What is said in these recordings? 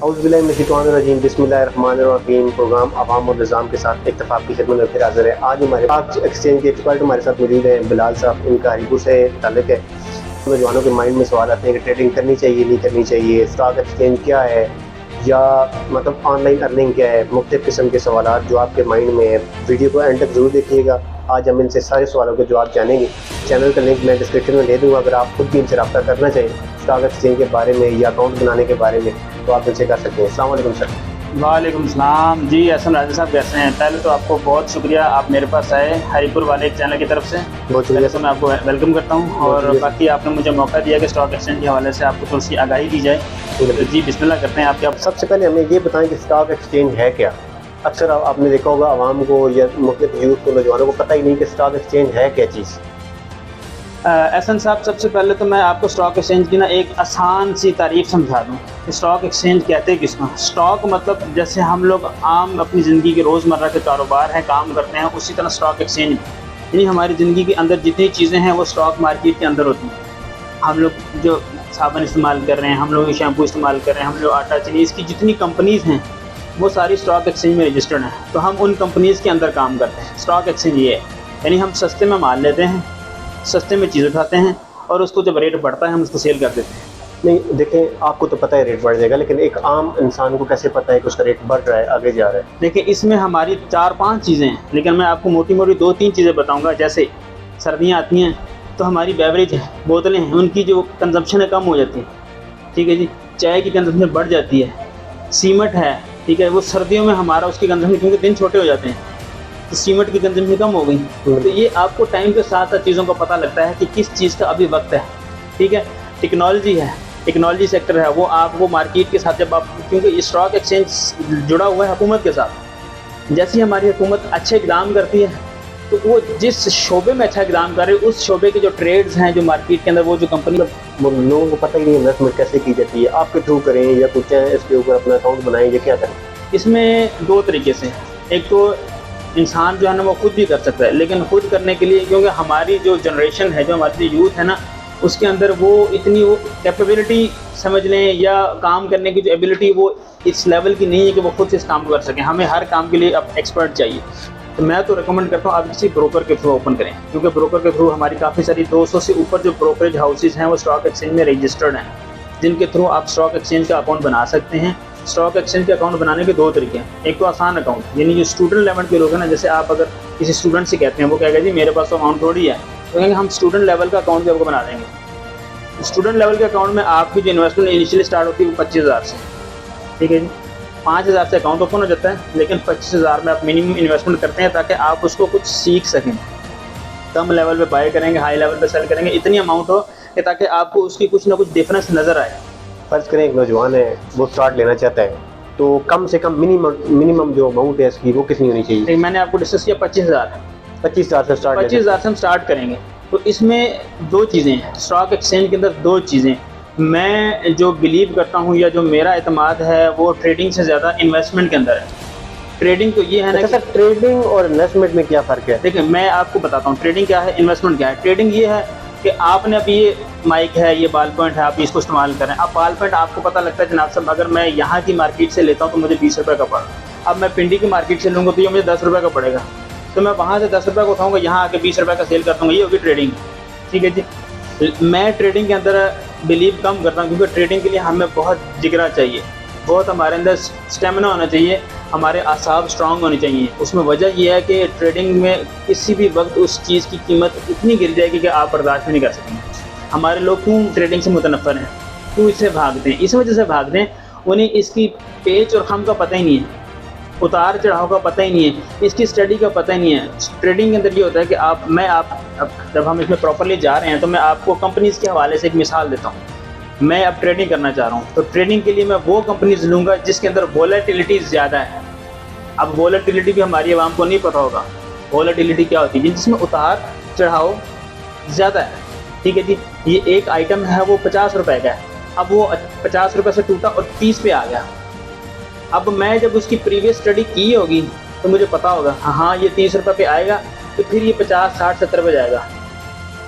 औज़ुबिल्लाहिमिनश्शैतानिर्रजीम बिस्मिल्लाहिर्रहमानिर्रहीम। प्रोग्राम अवाम और निज़ाम के साथ इत्तफ़ाक़ की खिदमत में फिर हाज़िर है। आज हमारे पास एक्सचेंज के एक्सपर्ट हमारे साथ मौजूद हैं। बिलाल साहब, इनका हरीपुर से ताल्लुक़ है। नौजवानों के माइंड में सवाल आते हैं कि ट्रेडिंग करनी चाहिए नहीं करनी चाहिए, स्टॉक एक्सचेंज क्या है, या मतलब ऑनलाइन अर्निंग क्या है, मुख्तलिफ़ किस्म के सवालात जो आपके माइंड में है। वीडियो को एंड तक ज़रूर देखिएगा। आज हम इनसे सारे सवालों के जवाब जानेंगे। चैनल का लिंक मैं डिस्क्रिप्शन में दे दूँगा। अगर आप खुद भी इनसे रब्ता करना चाहें स्टॉक एक्सचेंज के बारे में या अकाउंट बनाने के बारे में, तो आप इनसे कर सकते हैं। अस्सलाम वालेकुम सर। वालेकुम सलाम जी। एहसन राजा साहब कैसे हैं? पहले तो आपको बहुत शुक्रिया, आप मेरे पास आए हरीपुर वाले चैनल की तरफ से। बहुत शुक्रिया तो मैं आपको वेलकम करता हूं और बाकी आपने मुझे मौका दिया कि स्टॉक एक्सचेंज के हवाले से आपको थोड़ी सी आगाही दी जाए। तो जी बिस्मिल्लाह करते हैं। आपके सबसे पहले हमें ये बताएं कि स्टॉक एक्सचेंज है क्या। अक्सर आपने देखा होगा आवाम को या मुख्तलिफ यूथ को, नौजवानों को पता ही नहीं कि स्टॉक एक्सचेंज है क्या चीज़। एहसन साहब, सबसे पहले तो मैं आपको स्टॉक एक्सचेंज की ना एक आसान सी तारीफ समझा दूं कि स्टॉक एक्सचेंज कहते किसको। स्टॉक मतलब जैसे हम लोग आम अपनी ज़िंदगी के रोज़मर्रा के कारोबार हैं, काम करते हैं, उसी तरह स्टॉक एक्सचेंज यानी हमारी ज़िंदगी के अंदर जितनी चीज़ें हैं वो स्टॉक मार्केट के अंदर होती हैं। हम लोग जो साबुन इस्तेमाल कर रहे हैं, हम लोग शैम्पू इस्तेमाल कर रहे हैं, हम लोग आटा चीनी, इसकी जितनी कंपनीज़ हैं वो सारी स्टॉक एक्सचेंज में रजिस्टर्ड हैं। तो हम उन कंपनीज़ के अंदर काम करते हैं। स्टॉक एक्सचेंज ये है, यानी हम सस्ते में माल लेते हैं, सस्ते में चीज़ उठाते हैं और उसको जब रेट बढ़ता है हम उसको सेल कर देते हैं। नहीं देखें, आपको तो पता है रेट बढ़ जाएगा, लेकिन एक आम इंसान को कैसे पता है कि उसका रेट बढ़ रहा है, आगे जा रहा है? देखिए, इसमें हमारी 4-5 चीज़ें हैं, लेकिन मैं आपको मोटी मोटी 2-3 चीज़ें बताऊंगा। जैसे सर्दियाँ आती हैं तो हमारी बेवरेज बोतलें हैं, उनकी जो कंजम्पशन है कम हो जाती है, ठीक है जी। चाय की कंजम्पशन बढ़ जाती है। सीमेंट है, ठीक है, वो सर्दियों में हमारा उसकी कंजम्पशन, क्योंकि दिन छोटे हो जाते हैं तो सीमेंट की कंजम्पशन कम हो गई। तो ये आपको टाइम के साथ साथ चीज़ों का पता लगता है कि किस चीज़ का अभी वक्त है, ठीक है। टेक्नोलॉजी है, टेक्नोलॉजी सेक्टर है, वो आपको मार्केट के साथ जब आप, क्योंकि स्टॉक एक्सचेंज जुड़ा हुआ है हुकूमत के साथ। जैसे हमारी हुकूमत अच्छे इक़दाम करती है तो वो जिस शोबे में अच्छा इक़दाम करे, उस शोबे के जो ट्रेड्स हैं, जो मार्केट के अंदर वो जो कंपनी, वो लोगों को पता ही नहीं इन्वेस्टमेंट कैसे की जाती है। आपके थ्रू करें या कुछ इसके ऊपर अपना अकाउंट बनाएं या क्या करें? इसमें 2 तरीके से। एक तो इंसान जो है ना वो खुद भी कर सकता है, लेकिन खुद करने के लिए क्योंकि हमारी जो जनरेशन है, जो हमारी जो यूथ है ना, उसके अंदर वो इतनी वो कैपेबिलिटी समझ लें या काम करने की जो एबिलिटी वो इस लेवल की नहीं है कि वो खुद से इस काम को कर सकें। हमें हर काम के लिए अब एक्सपर्ट चाहिए। तो मैं तो रिकमेंड करता हूँ आप किसी ब्रोकर के थ्रू ओपन करें, क्योंकि ब्रोकर के थ्रू हमारी काफ़ी सारी 200 से ऊपर जो ब्रोकरेज हाउसेज हैं वो स्टॉक एक्सचेंज में रजिस्टर्ड हैं, जिनके थ्रू आप स्टॉक एक्सचेंज का अकाउंट बना सकते हैं। स्टॉक एक्सचेंज के अकाउंट बनाने के 2 तरीके हैं। एक तो आसान अकाउंट, यानी जो स्टूडेंट लेवल के लोग हैं ना, जैसे आप अगर किसी स्टूडेंट से कहते हैं, वो कहेगा जी मेरे पास तो अकाउंट थोड़ी है, तो कहेंगे हम स्टूडेंट लेवल का अकाउंट भी आपको बना देंगे। स्टूडेंट लेवल के अकाउंट में आपकी जो इन्वेस्टमेंट इनिशियली स्टार्ट होती है वो 25,000 से, ठीक है जी। 5,000 से अकाउंट ओपन हो जाता है, लेकिन 25,000 में आप मिनिमम इन्वेस्टमेंट करते हैं ताकि आप उसको कुछ सीख सकें। कम लेवल पे बाय करेंगे, हाई लेवल पे सेल करेंगे, इतनी अमाउंट हो कि ताकि आपको उसकी कुछ ना कुछ डिफरेंस नज़र आए। फर्ज करें एक नौजवान है, वो स्टार्ट लेना चाहता है, तो कम से कम मिनिमम जो अमाउंट है इसकी वो कितनी होनी चाहिए? मैंने आपको डिस्कस किया 25,000। 25,000 से स्टार्ट 25,000 से हम स्टार्ट करेंगे। तो इसमें 2 चीज़ें हैं, स्टॉक एक्सचेंज के अंदर 2 चीज़ें मैं जो बिलीव करता हूँ या जो मेरा एतमाद है वो ट्रेडिंग से ज़्यादा इन्वेस्टमेंट के अंदर है। ट्रेडिंग तो ये है ना कि सर, ट्रेडिंग और इन्वेस्टमेंट में क्या फ़र्क है? देखिए, मैं आपको बताता हूँ ट्रेडिंग क्या है, इन्वेस्टमेंट क्या है। ट्रेडिंग ये है कि आपने अभी ये माइक है, ये बाल पॉइंट है, आप इसको इस्तेमाल करें। अब बाल पॉइंट आपको पता लगता है जनाब साहब, अगर मैं यहाँ की मार्केट से लेता हूँ तो मुझे 20 रुपये का पड़ा। अब मैं पिंडी की मार्केट से लूँगा तो ये मुझे 10 रुपये का पड़ेगा, तो मैं वहाँ से 10 रुपये का उठाऊँगा, यहाँ आके 20 रुपये का सेल कर दूँगा। ये होगी ट्रेडिंग, ठीक है जी। मैं ट्रेडिंग के अंदर बिलीव कम करता हूँ, क्योंकि ट्रेडिंग के लिए हमें बहुत जिगरा चाहिए, बहुत हमारे अंदर स्टेमिना होना चाहिए, हमारे आसाब स्ट्रांग होने चाहिए। उसमें वजह यह है कि ट्रेडिंग में किसी भी वक्त उस चीज़ की कीमत इतनी गिर जाएगी कि आप बर्दाश्त नहीं कर सकेंगे। हमारे लोग क्यों ट्रेडिंग से मुतनफ़र हैं, क्यों इससे भागते हैं? इस वजह से भागते हैं, उन्हें इसकी पेच और खम का पता ही नहीं है, उतार चढ़ाव का पता ही नहीं है, इसकी स्टडी का पता ही नहीं है। ट्रेडिंग के अंदर ये होता है कि अब जब हम इसमें प्रॉपर्ली जा रहे हैं तो मैं आपको कंपनीज़ के हवाले से एक मिसाल देता हूँ। मैं अब ट्रेडिंग करना चाह रहा हूँ, तो ट्रेडिंग के लिए मैं वो कंपनीज लूँगा जिसके अंदर वोलेटिलिटी ज़्यादा है। अब वोलेटिलिटी भी हमारी आवाम को नहीं पता होगा, वोलेटिलिटी क्या होती है, जिसमें उतार चढ़ाव ज़्यादा है, ठीक है जी। ये एक आइटम है वो 50 रुपये का है, अब वो 50 रुपये से टूटा और 30 पे आ गया। अब मैं जब उसकी प्रीवियस स्टडी की होगी तो मुझे पता होगा हाँ ये 30 रुपये पे आएगा, तो फिर ये 50, 60, 70 पे जाएगा।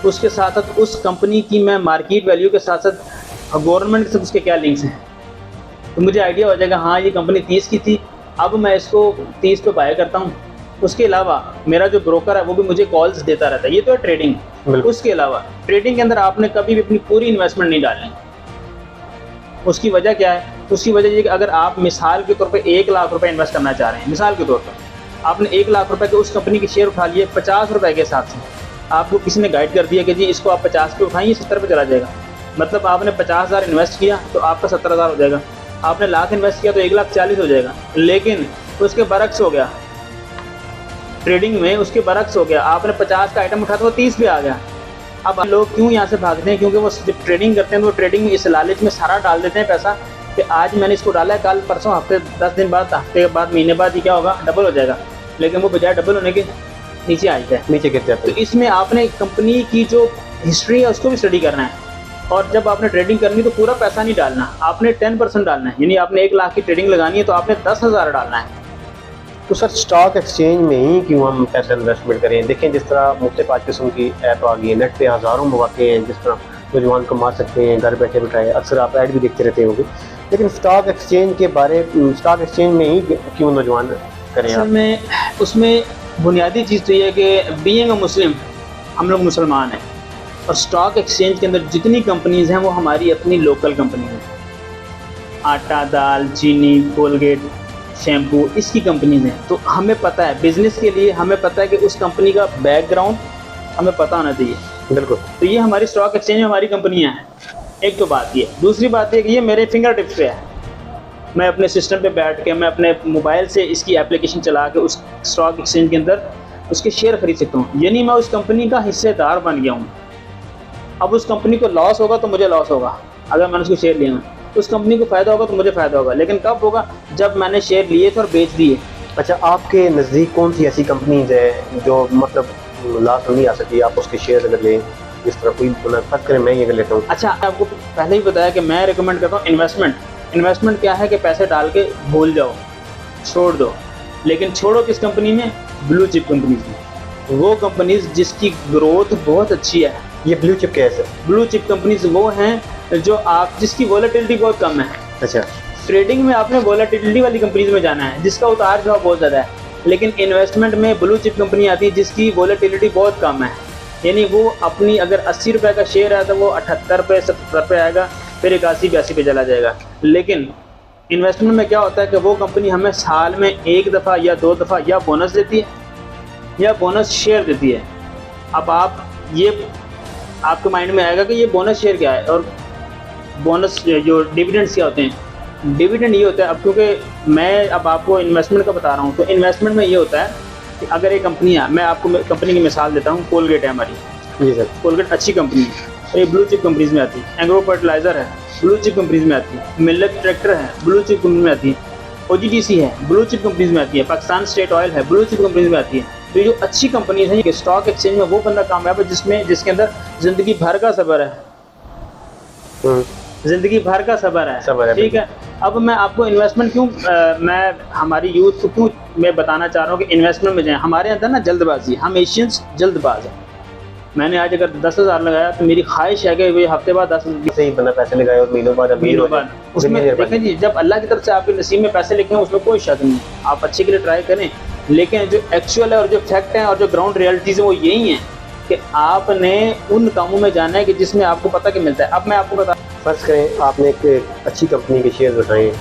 उसके साथ साथ उस कंपनी की मैं मार्केट वैल्यू के साथ साथ गवर्नमेंट से उसके क्या लिंक्स हैं, तो मुझे आइडिया हो जाएगा हाँ ये कंपनी 30 की थी, अब मैं इसको 30 पे बाय करता हूँ। उसके अलावा मेरा जो ब्रोकर है वो भी मुझे कॉल्स देता रहता है, ये तो है ट्रेडिंग। उसके अलावा ट्रेडिंग के अंदर आपने कभी भी अपनी पूरी इन्वेस्टमेंट नहीं डालनी। उसकी वजह क्या है? उसकी वजह ये कि अगर आप मिसाल के तौर पे 1 लाख रुपए इन्वेस्ट करना चाह रहे हैं, मिसाल के तौर पर आपने 1 लाख रुपए के उस कंपनी के शेयर उठा लिए 50 रुपए के हिसाब से, आपको किसी ने गाइड कर दिया कि जी इसको आप 50 पे उठाइए 70 पे चला जाएगा, मतलब आपने 50,000 इन्वेस्ट किया तो आपका 70,000 हो जाएगा, आपने लाख इन्वेस्ट किया तो 1,40,000 हो जाएगा। लेकिन उसके बरक्स हो गया, ट्रेडिंग में उसके बरक्स हो गया, आपने 50 का आइटम उठा तो वो 30 पे आ गया। अब लोग क्यों यहाँ से भागते हैं? क्योंकि वो जब ट्रेडिंग करते हैं तो वो ट्रेडिंग में इस लालच में सारा डाल देते हैं पैसा कि आज मैंने इसको डाला है, कल परसों हफ्ते 10 दिन बाद, हफ्ते के बाद, महीने बाद ये क्या होगा, डबल हो जाएगा। लेकिन वो बजाय डबल होने के नीचे आ जाता है, नीचे गिर जाता तो इसमें आपने कंपनी की जो हिस्ट्री है उसको भी स्टडी करना है। और जब आपने ट्रेडिंग करनी तो पूरा पैसा नहीं डालना, आपने 10% डालना है। यानी आपने 1 लाख की ट्रेडिंग लगानी है तो आपने 10,000 डालना है। तो सर स्टॉक एक्सचेंज में ही क्यों हम पैसा इन्वेस्टमेंट करें? देखें जिस तरह मुख्तलिफ आज किस्म की ऐप आ गई है, नेट पे हज़ारों मौके हैं जिस तरह नौजवान कमा सकते हैं घर बैठे बैठाए, अक्सर आप ऐड भी देखते रहते होंगे। लेकिन स्टॉक एक्सचेंज में ही क्यों नौजवान करें आप? असल में उसमें बुनियादी चीज़ तो ये है कि बीइंग अ मुस्लिम, हम लोग मुसलमान हैं, और स्टॉक एक्सचेंज के अंदर जितनी कंपनीज़ हैं वो हमारी अपनी लोकल कंपनीज हैं। आटा, दाल, चीनी, कोलगेट, शैम्पू, इसकी कंपनीज हैं। तो हमें पता है बिज़नेस के लिए, हमें पता है कि उस कंपनी का बैकग्राउंड हमें पता होना चाहिए। बिल्कुल। तो ये हमारी स्टॉक एक्सचेंज में हमारी कंपनियां हैं। एक तो बात ये, दूसरी बात ये कि ये मेरे फिंगर टिप्स पे है। मैं अपने सिस्टम पे बैठ के, मैं अपने मोबाइल से इसकी एप्लीकेशन चला के उस स्टॉक एक्सचेंज के अंदर उसके शेयर खरीद सकता हूँ। यानी मैं उस कंपनी का हिस्सेदार बन गया हूँ। अब उस कंपनी को लॉस होगा तो मुझे लॉस होगा, अगर मैंने उसको शेयर लिया। उस कंपनी को फ़ायदा होगा तो मुझे फ़ायदा होगा, लेकिन कब होगा? जब मैंने शेयर लिए थे और बेच दिए। अच्छा, आपके नज़दीक कौन सी ऐसी कंपनीज है जो मतलब लॉस नहीं आ सकती? आप उसके शेयर अगर लें, इस तरह कोई फर्ज करें मैं ये कर लेता हूँ। अच्छा, आपको पहले ही बताया कि मैं रिकमेंड करता हूँ इन्वेस्टमेंट। इन्वेस्टमेंट क्या है कि पैसे डाल के भूल जाओ, छोड़ दो। लेकिन छोड़ो किस कंपनी में? ब्लू चिप कंपनीज में। वो कंपनीज जिसकी ग्रोथ बहुत अच्छी है। ये ब्लू चिप क्या है सर? ब्लू चिप कंपनीज वो हैं जो आप जिसकी वोलेटिलिटी बहुत कम है। अच्छा, ट्रेडिंग में आपने वोलेटिलिटी वाली कंपनीज में जाना है जिसका उतार चढ़ाव बहुत ज़्यादा है। लेकिन इन्वेस्टमेंट में ब्लू चिप कंपनी आती है जिसकी वोलेटिलिटी बहुत कम है। यानी वो अपनी अगर 80 रुपये का शेयर है तो वो 78 रुपये 70 रुपये आएगा, फिर 81-82 पे चला जाएगा। लेकिन इन्वेस्टमेंट में क्या होता है कि वो कंपनी हमें साल में 1 दफ़ा या 2 दफ़ा या बोनस देती है या बोनस शेयर देती है। अब आप ये आपके माइंड में आएगा कि ये बोनस शेयर क्या है और बोनस जो डिविडेंड्स क्या होते हैं। डिविडेंड ये होता है, अब क्योंकि मैं अब आपको इन्वेस्टमेंट का बता रहा हूँ, तो इन्वेस्टमेंट में ये होता है कि अगर एक कंपनी है, मैं आपको कंपनी की मिसाल देता हूँ, कोलगेट है हमारी। जी सर। कोलगेट अच्छी कंपनी है, ये ब्लू चिप कंपनीज में आती है। एग्रो फर्टिलाइज़र है, ब्लू चिप कंपनीज में आती है। मिलेट ट्रैक्टर है, ब्लू चिप कंपनी में आती है। OGTC है, ब्लू चिप कंपनीज में आती है। पाकिस्तान स्टेट ऑयल है, ब्लू चिप कंपनीज में आती है। तो ये जो अच्छी कंपनीज हैं, स्टॉक एक्सचेंज में वो बंदा कामयाब है जिसके अंदर ज़िंदगी भर का सब्र है। ज़िंदगी भर का सब्र है, ठीक है। अब मैं आपको इन्वेस्टमेंट क्यों मैं हमारी यूथ को क्यों मैं बताना चाह रहा हूँ कि इन्वेस्टमेंट में जाएं। हमारे अंदर ना जल्दबाजी, हम एशियंस जल्दबाज हैं। मैंने आज अगर 10,000 लगाया तो मेरी ख्वाहिश है कि वो हफ्ते बाद 10 से ही बंदा पैसे लगाए और महीनों बाद उसमें देखें जी, जब अल्लाह की तरफ से आपके नसीब में पैसे लिखे हैं उसमें कोई शक नहीं है, आप अच्छे के लिए ट्राई करें। लेकिन जो एक्चुअल है और जो फैक्ट है और जो ग्राउंड रियलिटीज़ है वो यही है कि आपने उन कामों में जाना है कि जिसमें आपको पता कि मिलता है। अब मैं आपको बता, फर्ज करें आपने एक अच्छी कंपनी के शेयर उठाए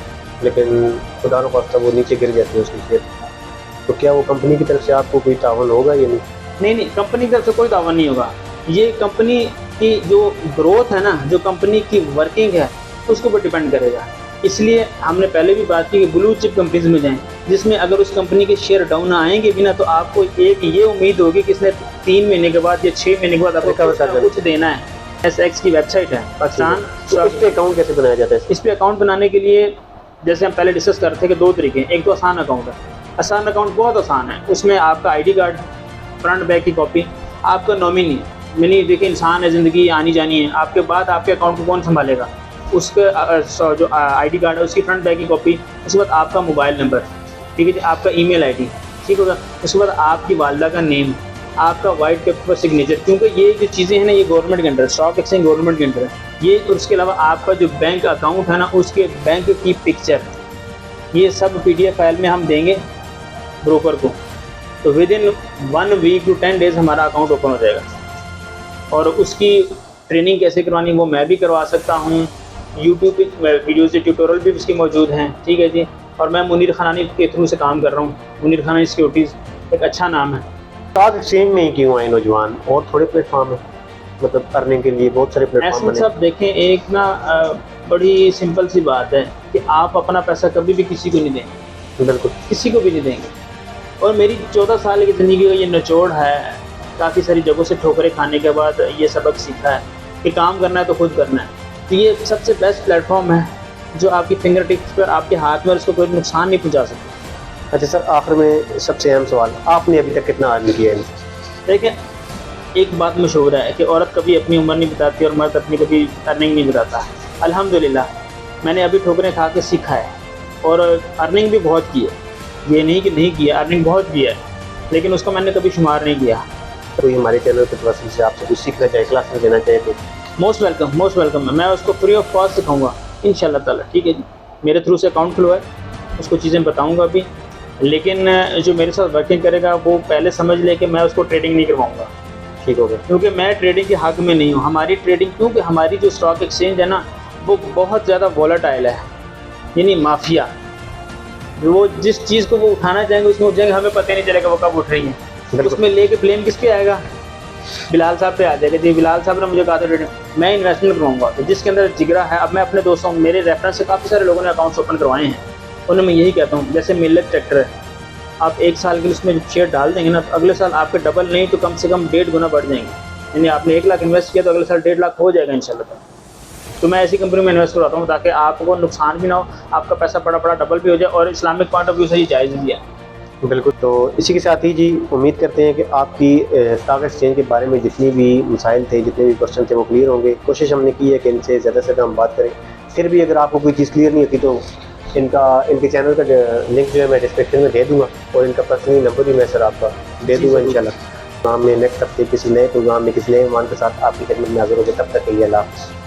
लेकिन खुदा न खास्ता वो नीचे गिर जाते हैं उसके शेयर, तो क्या वो कंपनी की तरफ से आपको कोई तावन होगा या नहीं? नहीं, कंपनी की तरफ से कोई तावन नहीं होगा। ये कंपनी की जो ग्रोथ है ना, जो कंपनी की वर्किंग है, उसके ऊपर डिपेंड करेगा। इसलिए हमने पहले भी बात की कि ब्लू चिप कंपनीज में जाएं जिसमें अगर उस कंपनी के शेयर डाउन आएंगे भी ना तो आपको एक ये उम्मीद होगी कि इसने 3 महीने के बाद या 6 महीने के बाद आपको कुछ देना है। SX की वेबसाइट है पाकिस्तान। तो इस पे अकाउंट कैसे बनाया जाता है? इस पे अकाउंट बनाने के लिए जैसे हम पहले डिस्कस कर रहे थे कि 2 तरीके हैं। एक तो आसान अकाउंट है। आसान अकाउंट बहुत आसान है, उसमें आपका ID कार्ड, फ्रंट बैक की कॉपी, आपका नॉमिनी, यानी देखिए इंसान है, ज़िंदगी आनी जानी है, आपके बाद आपके अकाउंट को कौन संभालेगा, उसके जो ID कार्ड है उसकी फ्रंट बैक की कॉपी, उसके बाद आपका मोबाइल नंबर, ठीक है जी, आपका ईमेल ID, ठीक होगा, उसके बाद आपकी वालदा का नेम, आपका वाइट पेपर पर सिग्नेचर। क्योंकि ये जो चीज़ें हैं ना, ये गवर्नमेंट के अंडर, स्टॉक एक्सचेंज गवर्नमेंट के अंडर है। ये और उसके अलावा आपका जो बैंक अकाउंट है ना, उसके बैंक की पिक्चर, ये सब PDF फाइल में हम देंगे ब्रोकर को। तो within 1 week to 10 days हमारा अकाउंट ओपन हो जाएगा। और उसकी ट्रेनिंग कैसे करवानी वो मैं भी करवा सकता हूँ। यूट्यूब पे वीडियोज़ के ट्यूटोरियल भी उसके मौजूद हैं, ठीक है जी। और मैं मुनीर खानानी के थ्रू से काम कर रहा हूँ। मुनीर खानानी सिक्योरिटीज़ एक अच्छा नाम है। स्टॉक एक्सचेंज में ही क्यों आए नौजवान? और थोड़े प्लेटफॉर्म है, मतलब अर्निंग के लिए बहुत सारे प्लेटफॉर्म ऐसे सब देखें, एक ना बड़ी सिंपल सी बात है कि आप अपना पैसा कभी भी किसी को नहीं देंगे, बिल्कुल किसी को भी नहीं देंगे। और मेरी 14 साल की ज़िंदगी का ये निचोड़ है, काफ़ी सारी जगहों से ठोकरें खाने के बाद ये सबक सीखा है कि काम करना है तो खुद करना है। तो ये सबसे बेस्ट प्लेटफॉर्म है जो आपकी फिंगर टिप्स पर, आपके हाथ में, उसको कोई नुकसान नहीं पहुँचा सकता। अच्छा सर, आखिर में सबसे अहम सवाल, आपने अभी तक कितना अर्न किया है? देखिए, एक बात मशहूर है कि औरत कभी अपनी उम्र नहीं बताती और मर्द अपनी कभी अर्निंग नहीं बताता। अल्हम्दुलिल्लाह मैंने अभी ठोकरें खा के सीखा है और अर्निंग भी बहुत की है। ये नहीं कि नहीं किया, अर्निंग बहुत की है, लेकिन उसको मैंने कभी शुमार नहीं किया। कोई हमारे चैनल के तरफ से आपसे कुछ सीखना चाहे, क्लास में देना चाहे तो मोस्ट वेलकम है। मैं उसको फ्री ऑफ कॉस्ट सिखाऊंगा इंशाल्लाह ताला, ठीक है जी। मेरे थ्रू से अकाउंट खुलवाए, उसको चीज़ें बताऊंगा अभी। लेकिन जो मेरे साथ वर्किंग करेगा वो पहले समझ ले कि मैं उसको ट्रेडिंग नहीं करवाऊँगा, ठीक हो गया। क्योंकि मैं ट्रेडिंग के हक़ में नहीं हूँ। हमारी ट्रेडिंग, क्योंकि हमारी जो स्टॉक एक्सचेंज है ना, वो बहुत ज़्यादा वॉलेटाइल है, यानी माफिया। वो जिस चीज़ को वो उठाना चाहेंगे उसमें उठ जाएंगे, हमें पता ही नहीं चलेगा वो कब उठ रही है। उसमें लेके ब्लेम किस पे आएगा? बिलाल साहब पे आ जाएगा जी, बिलाल साहब ने मुझे कहा था ट्रेडिंग, मैं इन्वेस्टमेंट करवाऊंगा। तो जिसके अंदर जिगरा है, अब मैं अपने दोस्तों, मेरे रेफरेंस से काफ़ी सारे लोगों ने अकाउंट्स ओपन करवाए हैं, उन्हें मैं यही कहता हूँ, जैसे मिल्लत ट्रैक्टर है, आप 1 साल के लिए उसमें शेयर डाल देंगे ना, तो अगले साल आपके डबल नहीं तो कम से कम 1.5 गुना बढ़ जाएंगे। यानी आपने 1 लाख इन्वेस्ट किया तो अगले साल 1.5 लाख हो जाएगा इंशाल्लाह। तो मैं ऐसी कंपनी में इन्वेस्ट करवाता हूँ ताकि आपको नुकसान भी ना हो, आपका पैसा बड़ा डबल भी हो जाए, और इस्लामिक पॉइंट ऑफ व्यू से ये जायज़ भी है। बिल्कुल। तो इसी के साथ ही जी उम्मीद करते हैं कि आपकी स्टॉक एक्सचेंज के बारे में जितनी भी मसाइल थे, जितने भी क्वेश्चन थे वो क्लियर होंगे। कोशिश हमने की है कि इनसे ज़्यादा से ज़्यादा हम बात करें। फिर भी अगर आपको कोई चीज़ क्लियर नहीं होती तो इनके चैनल का लिंक जो है मैं डिस्क्रिप्शन में दे दूँगा, और इनका पर्सनली नंबर भी मैं सर आपका दे दूँगा इंशाल्लाह। प्रोग्राम में नेक्स्ट हफ्ते किसी नए प्रोग्राम में किसी नए मेहमान के साथ आपकी खिदमत में हाज़िर होंगे। तब तक के लिए अल्लाह हाफ़िज़।